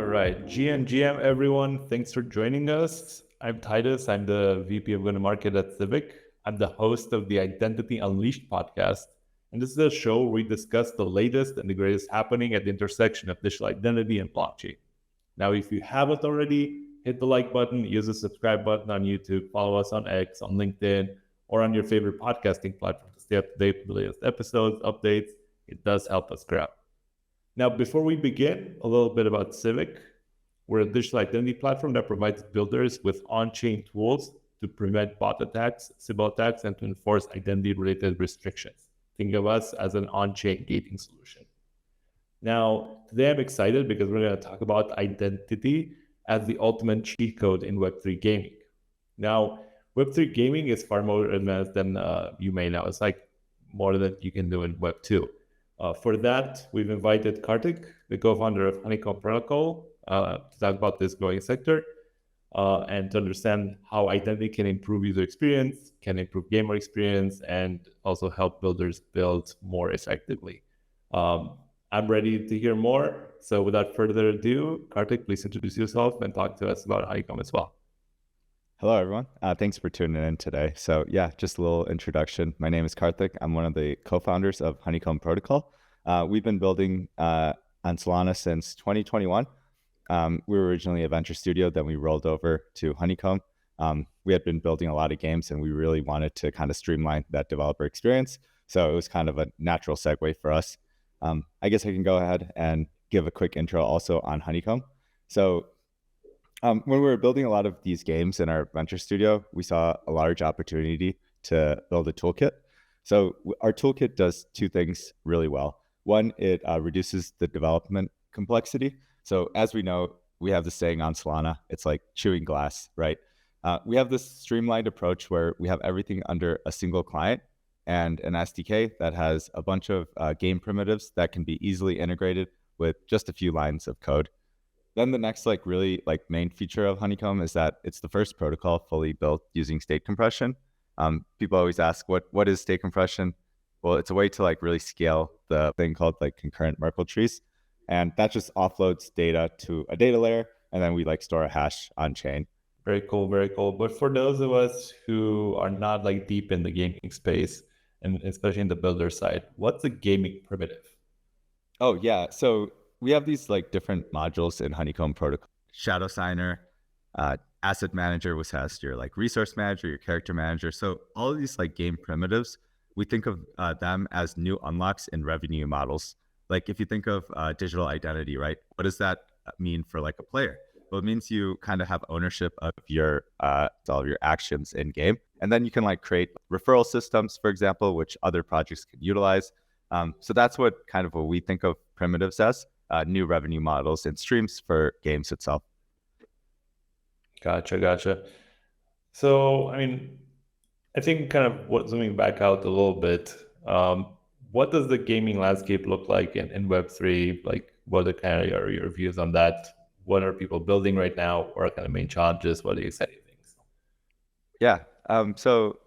right. GM everyone. Thanks for joining us. I'm Titus. I'm the VP of Go-to-Market at Civic. I'm the host of the Identity Unleashed podcast. And this is a show where we discuss the latest and the greatest happening at the intersection of digital identity and blockchain. Now, if you haven't already, hit the like button, use the subscribe button on YouTube, follow us on X, on LinkedIn, or on your favorite podcasting platform to stay up to date with the latest episodes, updates. It does help us grow. Now, before we begin, a little bit about Civic. We're a digital identity platform that provides builders with on-chain tools to prevent bot attacks, Sybil attacks, and to enforce identity-related restrictions. Think of us as an on-chain gating solution. Now, today I'm excited because we're going to talk about identity as the ultimate cheat code in Web3 gaming. Now, Web3 gaming is far more advanced than you may know. It's like more than you can do in Web2. For that, we've invited Karthik, the co-founder of Honeycomb Protocol, to talk about this growing sector and to understand how identity can improve user experience, can improve gamer experience, and also help builders build more effectively. I'm ready to hear more. So without further ado, Karthik, please introduce yourself and talk to us about Honeycomb as well. Hello, everyone. Thanks for tuning in today. So yeah, just a little introduction. My name is Karthik. I'm one of the co-founders of Honeycomb Protocol. We've been building on Solana since 2021. We were originally a venture studio, then we rolled over to Honeycomb. We had been building a lot of games and we really wanted to kind of streamline that developer experience. So it was kind of a natural segue for us. I guess I can go ahead and give a quick intro also on Honeycomb. So when we were building a lot of these games in our venture studio, we saw a large opportunity to build a toolkit. So our toolkit does two things really well. One, it reduces the development complexity. So as we know, we have this saying on Solana, it's like chewing glass, right? We have this streamlined approach where we have everything under a single client and an SDK that has a bunch of game primitives that can be easily integrated with just a few lines of code. Then the next really main feature of Honeycomb is that it's the first protocol fully built using state compression. People always ask, what is state compression? Well, it's a way to really scale the thing called concurrent Merkle trees. And that just offloads data to a data layer, and then we store a hash on chain. Very cool, very cool. But for those of us who are not deep in the gaming space, and especially in the builder side, what's a gaming primitive? Oh yeah, so we have these different modules in Honeycomb Protocol. Shadow Signer, Asset Manager, which has your resource manager, your character manager. So all of these game primitives, we think of them as new unlocks in revenue models. If you think of digital identity, right? What does that mean for a player? Well, it means you kind of have ownership of your all of your actions in game, and then you can create referral systems, for example, which other projects can utilize. So that's what we think of primitives as new revenue models and streams for games itself. Gotcha. So, I think zooming back out a little bit, what does the gaming landscape look like in Web3? What are your views on that? What are people building right now? What are main challenges? What are the exciting things? Yeah, so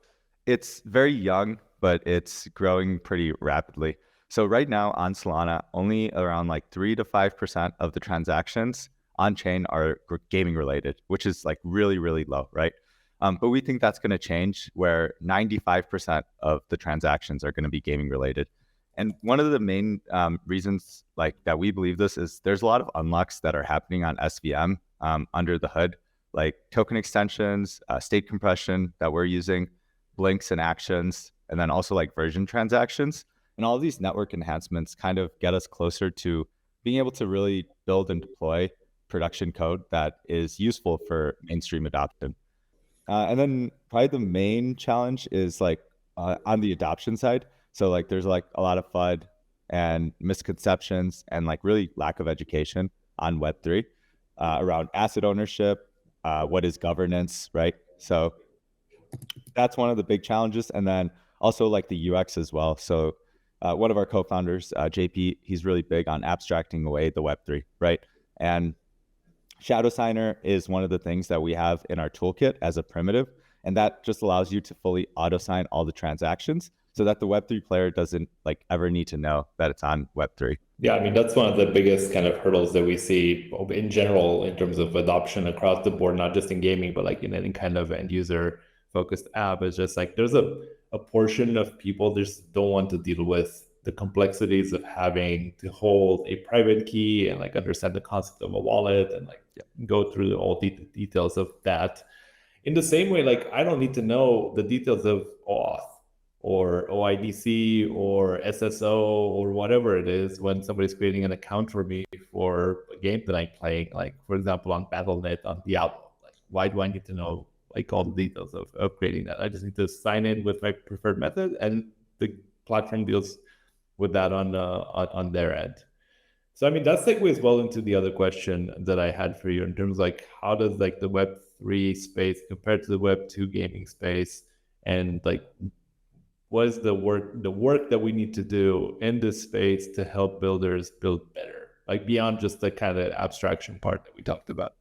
it's very young, but it's growing pretty rapidly. So right now on Solana, only around 3 to 5% of the transactions on chain are gaming related, which is really, really low, right? But we think that's going to change where 95% of the transactions are going to be gaming related. And one of the main reasons that we believe this is there's a lot of unlocks that are happening on SVM under the hood, like token extensions, state compression that we're using, blinks and actions, and then also version transactions. And all of these network enhancements kind of get us closer to being able to really build and deploy production code that is useful for mainstream adoption. And then probably the main challenge is on the adoption side. So there's a lot of FUD and misconceptions and really lack of education on Web3 around asset ownership, what is governance, right? So that's one of the big challenges. And then also the UX as well. So one of our co-founders, JP, he's really big on abstracting away the Web3, right? And Shadow Signer is one of the things that we have in our toolkit as a primitive, and that just allows you to fully auto-sign all the transactions. so that the Web3 player doesn't like ever need to know that it's on Web3. Yeah, I mean, that's one of the biggest kind of hurdles that we see in general in terms of adoption across the board, not just in gaming, but like in any kind of end user focused app. It's just like there's a portion of people just don't want to deal with the complexities of having to hold a private key and like understand the concept of a wallet and like go through all the details of that. In the same way, like I don't need to know the details of OAuth or OIDC or SSO or whatever it is when somebody's creating an account for me for a game that I'm playing, like for example on Battle.net on Diablo. Like why do I need to know like all the details of creating that? I just need to sign in with my preferred method and the platform deals with that on their end. So I mean that segues well into the other question that I had for you in terms of like how does like the Web3 space compare to the Web2 gaming space, and like what is the work that we need to do in this space to help builders build better, like beyond just the kind of abstraction part that we talked about?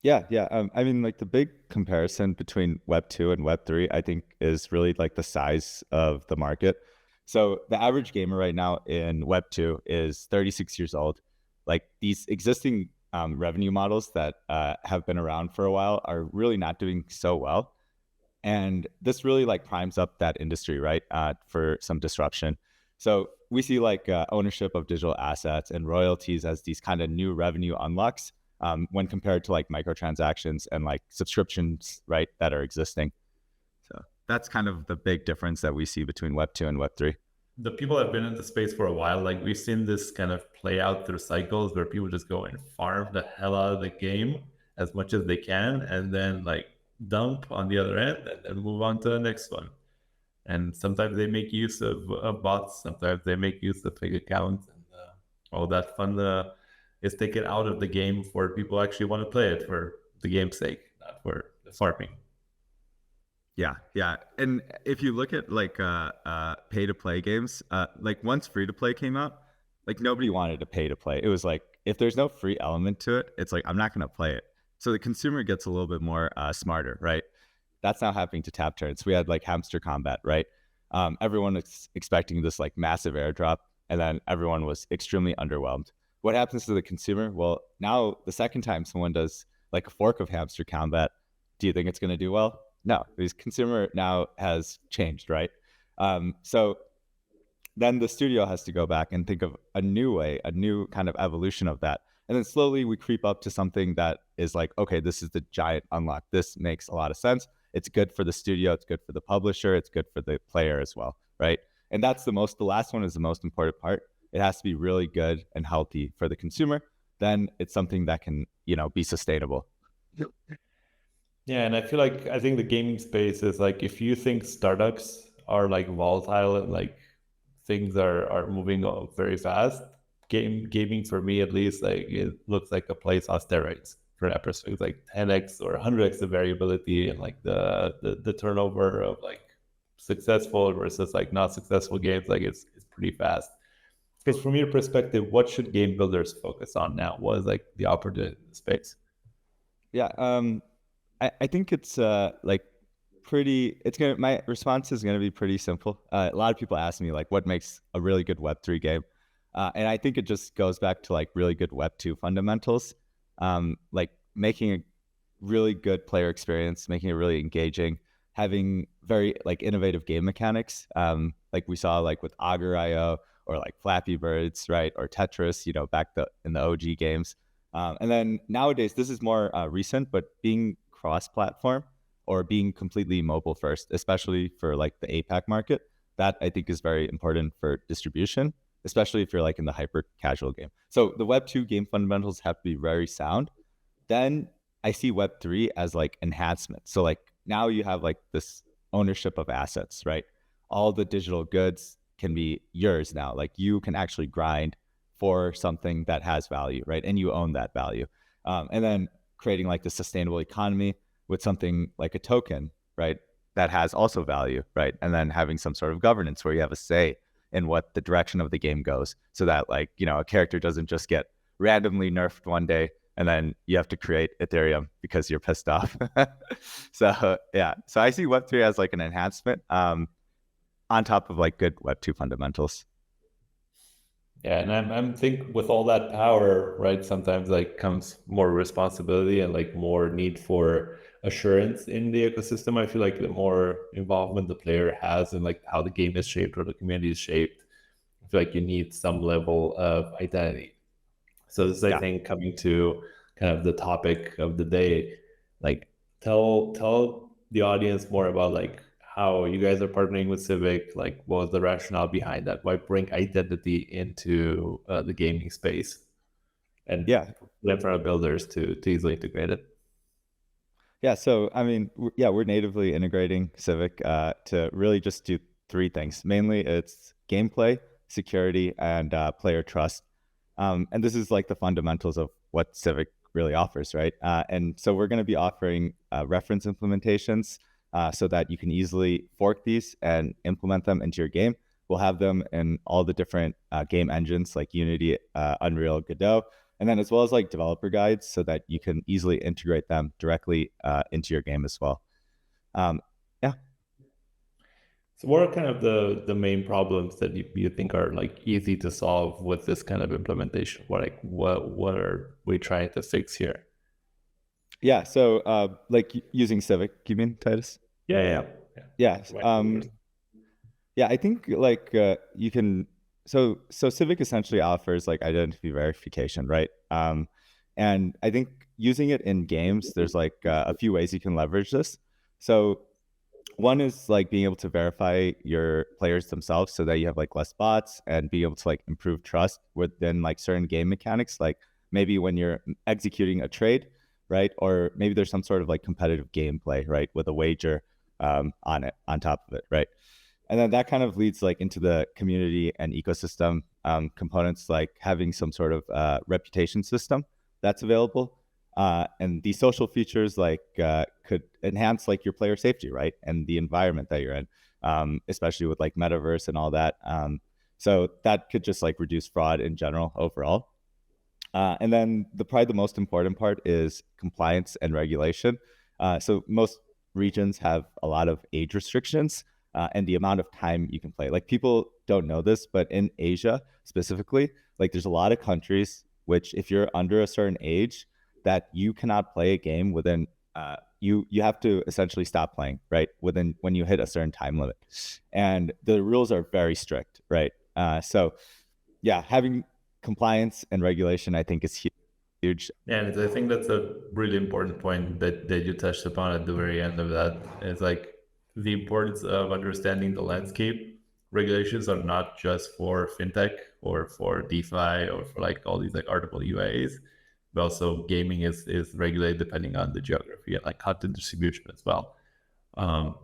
Yeah. I mean, like the big comparison between Web 2 and Web 3, I think, is really like the size of the market. So the average gamer right now in Web 2 is 36 years old. Like these existing revenue models that have been around for a while are really not doing so well. And this really like primes up that industry, right, for some disruption. So we see like ownership of digital assets and royalties as these kind of new revenue unlocks when compared to like microtransactions and like subscriptions, right, that are existing. So that's kind of the big difference that we see between Web 2 and Web 3. The people have been in the space for a while. Like we've seen this kind of play out through cycles where people just go and farm the hell out of the game as much as they can, and then like dump on the other end and then move on to the next one. And sometimes they make use of bots, sometimes they make use of fake accounts, and all that fun is taken out of the game for people who actually want to play it for the game's sake, not for the farming. Yeah. And if you look at like pay to play games, like once free to play came out, like nobody wanted to pay to play. It was like if there's no free element to it, it's like I'm not going to play it. So the consumer gets a little bit more smarter, right? That's now happening to tap turns. We had like hamster combat, right? Everyone was expecting this like massive airdrop, and then everyone was extremely underwhelmed. What happens to the consumer? Well, now the second time someone does like a fork of hamster combat, do you think it's going to do well? No, the consumer now has changed, right? So then the studio has to go back and think of a new way, a new kind of evolution of that. And then slowly we creep up to something that is like, okay, this is the giant unlock. This makes a lot of sense. It's good for the studio. It's good for the publisher. It's good for the player as well, right? And that's the last one is the most important part. It has to be really good and healthy for the consumer. Then it's something that can, be sustainable. Yeah, and I think the gaming space is like if you think startups are like volatile and like things are moving very fast, gaming for me at least, like it looks like a place on steroids for that perspective, like 10x or 100x the variability and like the turnover of like successful versus like not successful games, like it's pretty fast. Because from your perspective, what should game builders focus on now? What is like the opportunity space? Yeah, I think it's like my response is gonna be pretty simple. A lot of people ask me like what makes a really good Web3 game, and I think it just goes back to like really good Web2 fundamentals, like making a really good player experience, making it really engaging, having very like innovative game mechanics, like we saw like with Augur.io or like Flappy Birds, right, or Tetris, back in the OG games. And then nowadays, this is more recent, but being cross-platform or being completely mobile first, especially for like the APAC market, that I think is very important for distribution, especially if you're like in the hyper casual game. So the Web2 game fundamentals have to be very sound. Then I see Web3 as like enhancement. So like now you have like this ownership of assets, right? All the digital goods can be yours now. Like you can actually grind for something that has value, right? And you own that value. And then creating like the sustainable economy with something like a token, right? That has also value, right? And then having some sort of governance where you have a say in what the direction of the game goes, so that like, a character doesn't just get randomly nerfed one day and then you have to create Ethereum because you're pissed off. So yeah, so I see Web3 as like an enhancement. on top of like good Web2 fundamentals. Yeah, and I'm think with all that power, right, sometimes like comes more responsibility and like more need for assurance in the ecosystem. I feel like the more involvement the player has in like how the game is shaped or the community is shaped, I feel like you need some level of identity. So this is, I Yeah. think, coming to kind of the topic of the day. Like, tell the audience more about like how you guys are partnering with Civic. Like, what was the rationale behind that? Why bring identity into the gaming space and Yeah. put it in front of builders to easily integrate it? Yeah, so I mean, yeah, we're natively integrating Civic to really just do three things. Mainly, it's gameplay, security, and player trust. And this is like the fundamentals of what Civic really offers, right? And so we're going to be offering reference implementations so that you can easily fork these and implement them into your game. We'll have them in all the different game engines like Unity, Unreal, Godot, and then as well as like developer guides so that you can easily integrate them directly into your game as well. Yeah. So what are kind of the main problems that you think are like easy to solve with this kind of implementation? What are we trying to fix here? Yeah. So like using Civic, you mean, Titus? Yeah, yeah, yeah. Yeah. Right. Yeah, I think like you can so Civic essentially offers like identity verification, right? And I think using it in games, there's like a few ways you can leverage this. So one is like being able to verify your players themselves so that you have like less bots and be able to like improve trust within like certain game mechanics, like maybe when you're executing a trade, right? Or maybe there's some sort of like competitive gameplay, right? With a wager on it, on top of it, right? And then that kind of leads like into the community and ecosystem components, like having some sort of reputation system that's available. And these social features like could enhance like your player safety, right? And the environment that you're in, especially with like metaverse and all that. So that could just like reduce fraud in general overall. And then probably the most important part is compliance and regulation. So most regions have a lot of age restrictions and the amount of time you can play. Like people don't know this, but in Asia specifically, like there's a lot of countries which, if you're under a certain age, that you cannot play a game within. You have to essentially stop playing, right? Within when you hit a certain time limit, and the rules are very strict, right? So yeah, having compliance and regulation, I think, is huge. And I think that's a really important point that you touched upon at the very end of that. It's like the importance of understanding the landscape. Regulations are not just for fintech or for DeFi or for like all these like RWAs, but also gaming is regulated depending on the geography and like content distribution as well.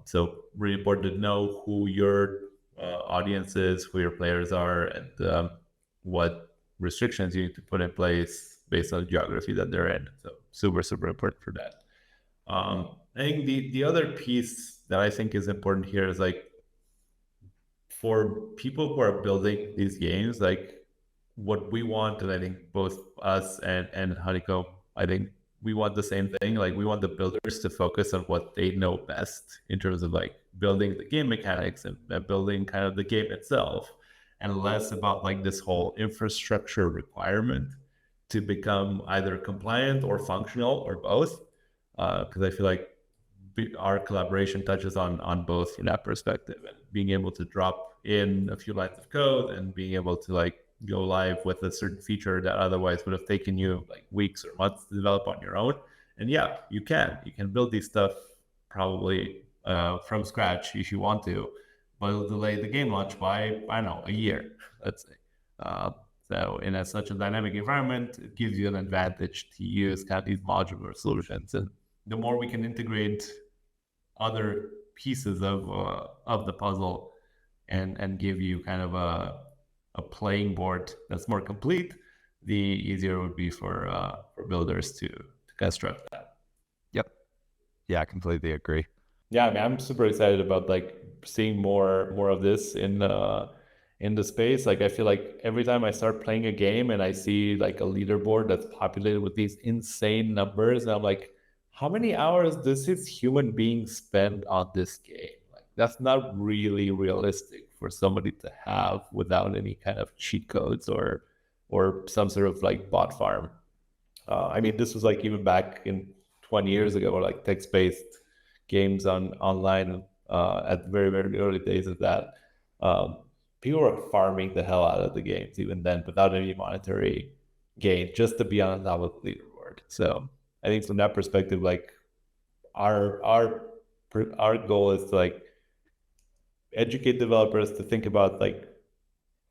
So really important to know who your audience is, who your players are, and what restrictions you need to put in place based on the geography that they're in. So super important for that. I think the other piece that I think is important here is like for people who are building these games, like what we want, and I think both us and Honeycomb, I think we want the same thing. Like we want the builders to focus on what they know best in terms of like building the game mechanics and building kind of the game itself, and less about like this whole infrastructure requirement to become either compliant or functional or both. Because I feel like our collaboration touches on both from that perspective, and being able to drop in a few lines of code and being able to like go live with a certain feature that otherwise would have taken you like weeks or months to develop on your own. And yeah, you can build these stuff probably from scratch if you want to, but it'll delay the game launch by, I don't know, a year, let's say. So in such a dynamic environment, it gives you an advantage to use kind of these modular solutions. And the more we can integrate other pieces of the puzzle and give you kind of a playing board that's more complete, the easier it would be for builders to construct that. Yep. Yeah, I completely agree. Yeah, I mean, I'm super excited about like seeing more of this in the space. Like I feel like every time I start playing a game and I see like a leaderboard that's populated with these insane numbers, and I'm like, how many hours does this human being spend on this game? Like that's not really realistic for somebody to have without any kind of cheat codes or some sort of like bot farm. I mean, this was like even back in 20 years ago, or like text-based games on online at the very, very early days of that. Um, People were farming the hell out of the games even then without any monetary gain, just to be on top of the leaderboard. So I think from that perspective, like our our our goal is to like educate developers to think about like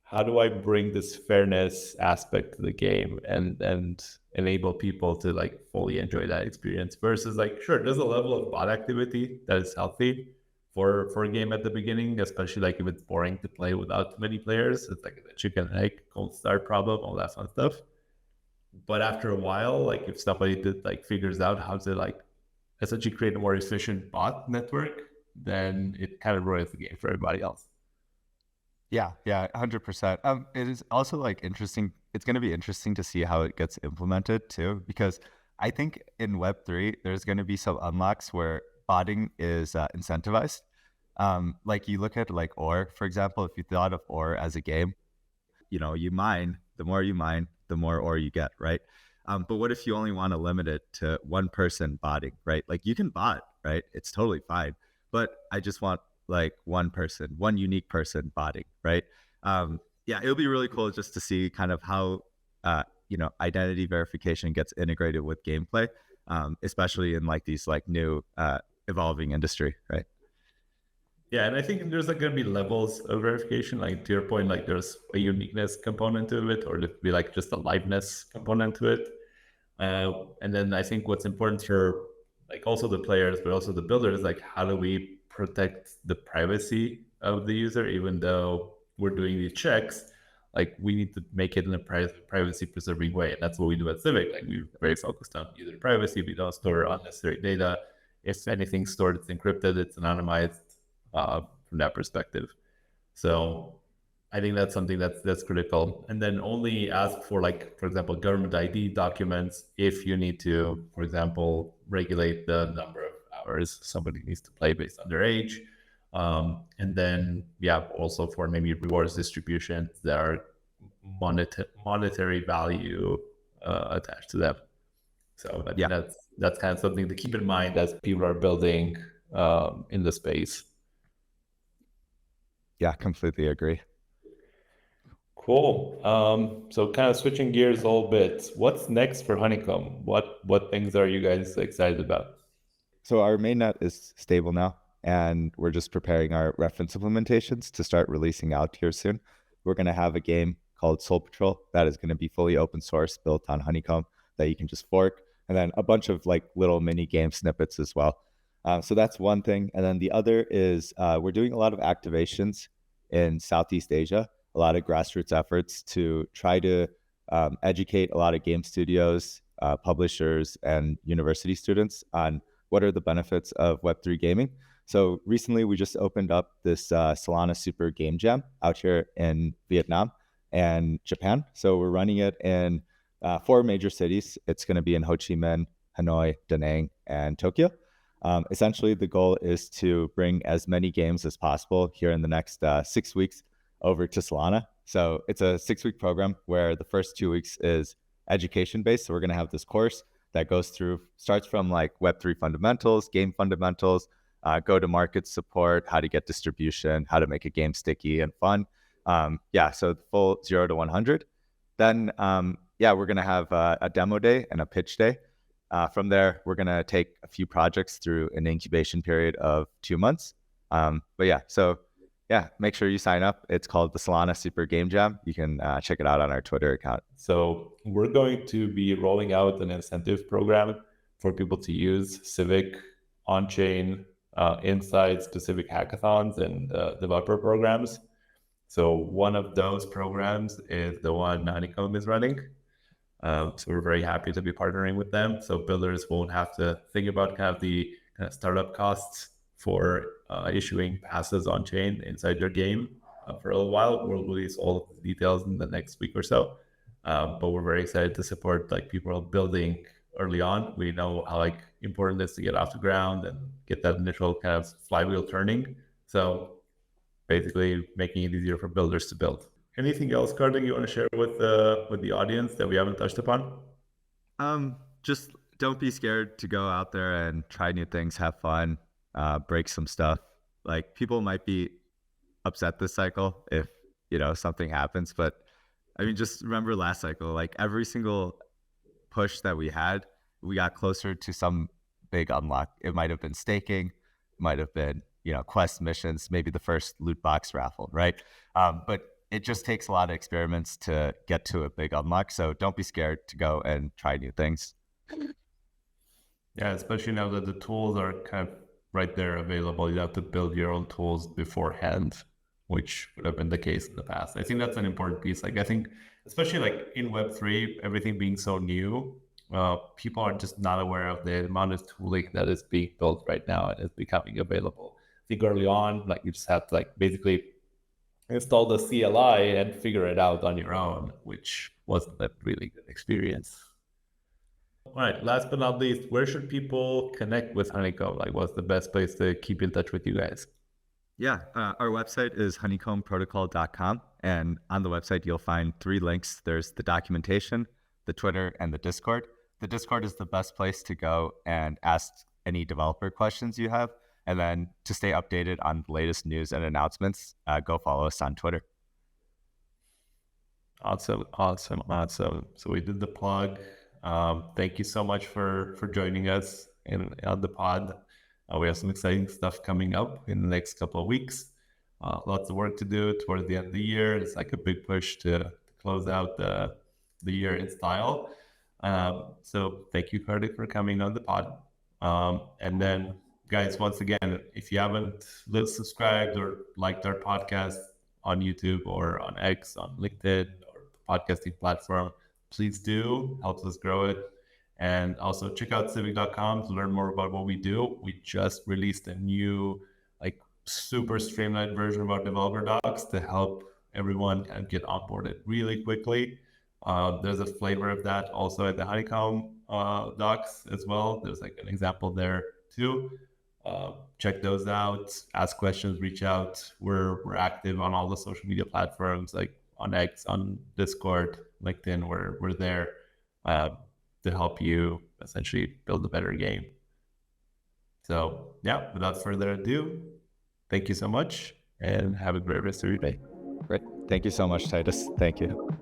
how do I bring this fairness aspect to the game and enable people to like fully enjoy that experience versus like sure there's a level of bot activity that is healthy for a game at the beginning, especially like if it's boring to play without many players. It's like the chicken and egg cold start problem, all that fun stuff. But after a while, like if somebody did like figures out how to like essentially create a more efficient bot network, then it kind of ruins the game for everybody else. Yeah, yeah, 100%. It is also like interesting. It's going to be interesting to see how it gets implemented too, because I think in Web3, there's going to be some unlocks where botting is incentivized. Like you look at like OR, for example, if you thought of OR as a game, you mine, the more ore you get, right? But what if you only want to limit it to one person botting, right? Like you can bot, right? It's totally fine. But I just want like one person, one unique person botting, right? Yeah, it'll be really cool just to see kind of how, identity verification gets integrated with gameplay, especially in like these like new evolving industry, right? Yeah, and I think there's like going to be levels of verification. Like to your point, like there's a uniqueness component to it, or there'd be like just a liveness component to it. And then I think what's important for like also the players, but also the builders, like how do we protect the privacy of the user, even though we're doing these checks? Like we need to make it in a privacy preserving way, and that's what we do at Civic. Like we're very focused on user privacy. We don't store unnecessary data. If anything's stored, it's encrypted, it's anonymized from that perspective. So I think that's something that's critical. And then only ask for like, for example, government ID documents if you need to, for example, regulate the number of hours somebody needs to play based on their age. And then yeah, also for maybe rewards distribution that are monetary value attached to them. So I think that's kind of something to keep in mind as people are building in the space. Yeah, completely agree. Cool. So kind of switching gears a little bit. What's next for Honeycomb? What things are you guys excited about? So our mainnet is stable now, and we're just preparing our reference implementations to start releasing out here soon. We're going to have a game called Soul Patrol that is going to be fully open source, built on Honeycomb that you can just fork, and then a bunch of like little mini game snippets as well. So that's one thing. And then the other is we're doing a lot of activations in Southeast Asia, a lot of grassroots efforts to try to educate a lot of game studios, publishers, and university students on what are the benefits of Web3 gaming. So recently, we just opened up this Solana Super Game Jam out here in Vietnam and Japan. So we're running it in 4 major cities. It's going to be in Ho Chi Minh, Hanoi, Da Nang, and Tokyo. Essentially, the goal is to bring as many games as possible here in the next 6 weeks over to Solana. So it's a 6-week program where the first 2 weeks is education based. So we're going to have this course that starts from like Web3 fundamentals, game fundamentals, go to market support, how to get distribution, how to make a game sticky and fun. So the full 0 to 100. Then, we're going to have a demo day and a pitch day. From there, we're going to take a few projects through an incubation period of 2 months. Make sure you sign up. It's called the Solana Super Game Jam. You can check it out on our Twitter account. So we're going to be rolling out an incentive program for people to use Civic on-chain inside specific hackathons and developer programs. So one of those programs is the one Honeycomb is running. So we're very happy to be partnering with them. So builders won't have to think about kind of the startup costs for issuing passes on chain inside their game for a little while. We'll release all of the details in the next week or so. But we're very excited to support like people building early on. We know how like important it is to get off the ground and get that initial kind of flywheel turning. So basically making it easier for builders to build. Anything else, Karthik, you want to share with the audience that we haven't touched upon? Just don't be scared to go out there and try new things, have fun, break some stuff. Like people might be upset this cycle if, something happens, but I mean, just remember last cycle, like every single push that we had, we got closer to some big unlock. It might have been staking, it might have been, quest missions, maybe the first loot box raffle, right? But it just takes a lot of experiments to get to a big unlock. So don't be scared to go and try new things. Yeah, especially now that the tools are kind of right there available. You have to build your own tools beforehand, which would have been the case in the past. I think that's an important piece. Like I think, especially like in Web3, everything being so new, people are just not aware of the amount of tooling that is being built right now and is becoming available. I think early on, like you just have to like basically install the CLI and figure it out on your own, which wasn't a really good experience. All right, last but not least, where should people connect with Honeycomb? Like, what's the best place to keep in touch with you guys? Yeah, our website is honeycombprotocol.com. And on the website, you'll find 3 links. There's the documentation, the Twitter, and the Discord. The Discord is the best place to go and ask any developer questions you have. And then to stay updated on the latest news and announcements, go follow us on Twitter. Awesome. So we did the plug. Thank you so much for joining us on the pod. We have some exciting stuff coming up in the next couple of weeks. Lots of work to do towards the end of the year. It's like a big push to close out the year in style. So thank you, Karthik, for coming on the pod. And then, guys, once again, if you haven't subscribed or liked our podcast on YouTube or on X, on LinkedIn, or the podcasting platform, please do. Helps us grow it. And also check out civic.com to learn more about what we do. We just released a new, like, super streamlined version of our developer docs to help everyone kind of get onboarded really quickly. There's a flavor of that also at the Honeycomb docs as well. There's like an example there too. Check those out, ask questions, reach out. We're active on all the social media platforms, like on X, on Discord, LinkedIn. We're there to help you essentially build a better game. So yeah, without further ado, thank you so much and have a great rest of your day. Great. Thank you so much, Titus. Thank you.